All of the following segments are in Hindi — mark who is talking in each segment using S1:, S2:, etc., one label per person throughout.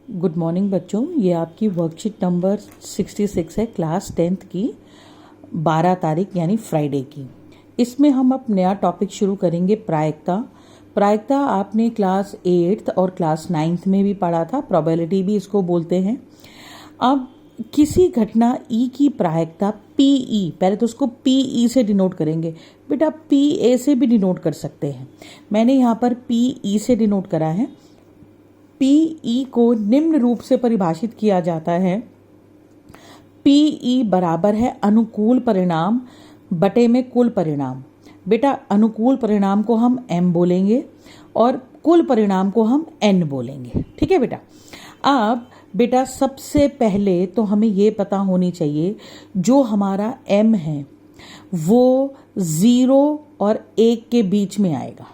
S1: गुड मॉर्निंग बच्चों, ये आपकी वर्कशीट नंबर 66 है क्लास 10th की 12 तारीख यानी फ्राइडे की। इसमें हम अब नया टॉपिक शुरू करेंगे प्रायिकता। प्रायिकता आपने क्लास 8th और क्लास 9th में भी पढ़ा था, प्रोबेबिलिटी भी इसको बोलते हैं। अब किसी घटना ई की प्रायिकता पीई, पहले तो उसको पीई से डिनोट करेंगे, बेटा पीए से भी डिनोट कर सकते हैं। मैंने यहाँ पर पीई से डिनोट करा है। पीई को निम्न रूप से परिभाषित किया जाता है, पीई बराबर है अनुकूल परिणाम बटे में कुल परिणाम। बेटा अनुकूल परिणाम को हम m बोलेंगे और कुल परिणाम को हम n बोलेंगे, ठीक है बेटा। अब बेटा सबसे पहले तो हमें ये पता होनी चाहिए जो हमारा m है वो 0 और 1 के बीच में आएगा,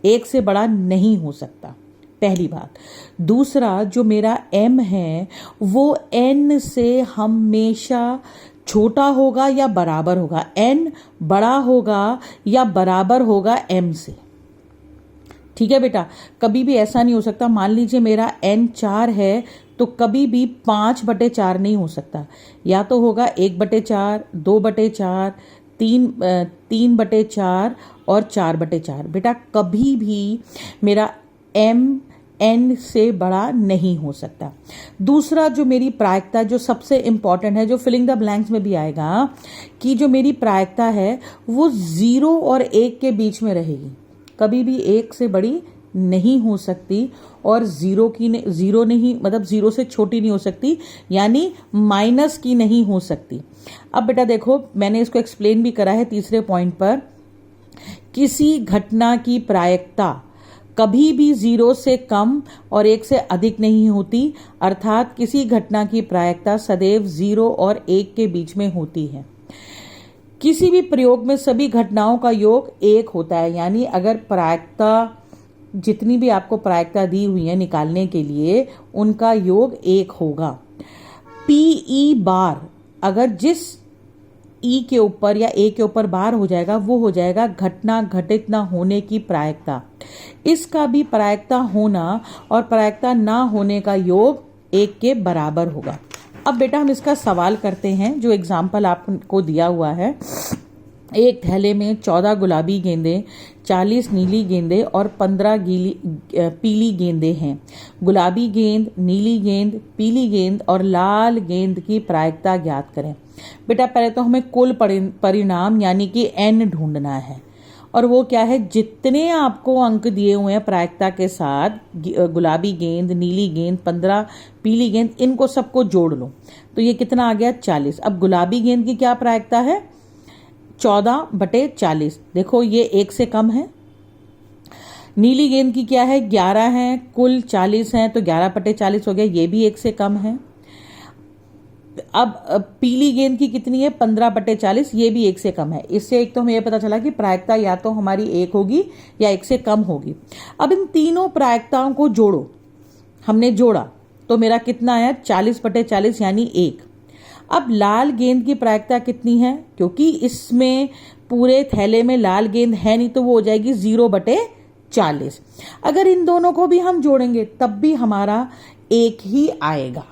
S1: 1 से बड़ा नहीं हो सकता, पहली बात। दूसरा, जो मेरा m है वो n से हमेशा छोटा होगा या बराबर होगा, n बड़ा होगा या बराबर होगा m से, ठीक है बेटा। कभी भी ऐसा नहीं हो सकता, मान लीजिए मेरा n 4 है तो कभी भी 5/4 नहीं हो सकता, या तो होगा 1/4, 2/4, 3/4 और 4/4। बेटा कभी भी मेरा m n से बड़ा नहीं हो सकता। दूसरा, जो मेरी प्रायिकता जो सबसे इंपॉर्टेंट है, जो फिलिंग द ब्लैंक्स में भी आएगा, कि जो मेरी प्रायिकता है वो 0 और 1 के बीच में रहेगी, कभी भी 1 से बड़ी नहीं हो सकती और 0 नहीं, मतलब 0 से छोटी नहीं हो सकती, यानी माइनस की नहीं हो सकती। अब बेटा देखो, मैंने इसको एक्सप्लेन भी करा है तीसरे पॉइंट पर। किसी घटना की प्रायिकता कभी भी 0 से कम और 1 से अधिक नहीं होती, अर्थात किसी घटना की प्रायिकता सदैव 0 और 1 के बीच में होती है। किसी भी प्रयोग में सभी घटनाओं का योग 1 होता है, यानी अगर प्रायिकता, जितनी भी आपको प्रायिकता दी हुई है निकालने के लिए, उनका योग 1 होगा। पीई बार अगर जिस ई के ऊपर या ए के ऊपर बार हो जाएगा वो हो जाएगा घटना घटित न होने की प्रायिकता। इसका भी प्रायिकता होना और प्रायिकता ना होने का योग 1 के बराबर होगा। अब बेटा हम इसका सवाल करते हैं, जो एग्जाम्पल आपको दिया हुआ है। एक थैले में 14 गुलाबी गेंदें, 40 नीली गेंदें और 15 पीली गेंदें हैं। गुलाबी गेंद, नीली गेंद, पीली गेंद और लाल गेंद की प्रायिकता ज्ञात करें। बेटा पहले तो हमें कुल परिणाम यानी कि n ढूंढना है, और वो क्या है, जितने आपको अंक दिए हुए हैं प्रायिकता के साथ, गुलाबी गेंद, नीली गेंद, 15 पीली गेंद, इनको सबको जोड़ लो तो ये कितना आ गया, 40। अब गुलाबी गेंद की क्या प्रायिकता है, 14/40। देखो ये 1 से कम है। नीली गेंद की क्या है, 11 है, कुल 40 है तो 11/40 हो गया, ये भी 1 से कम है। अब पीली गेंद की कितनी है, 15/40, ये भी 1 से कम है। इससे एक तो हमें यह पता चला कि प्रायिकता या तो हमारी 1 होगी या 1 से कम होगी। अब इन तीनों प्रायिकताओं को जोड़ो, हमने जोड़ा तो मेरा कितना आया, 40/40 यानी 1। अब लाल गेंद की प्रायिकता कितनी है, क्योंकि इसमें पूरे थैले में लाल गेंद है नहीं तो वो हो जाएगी 0/40। अगर इन दोनों को भी हम जोड़ेंगे तब भी हमारा 1 ही आएगा।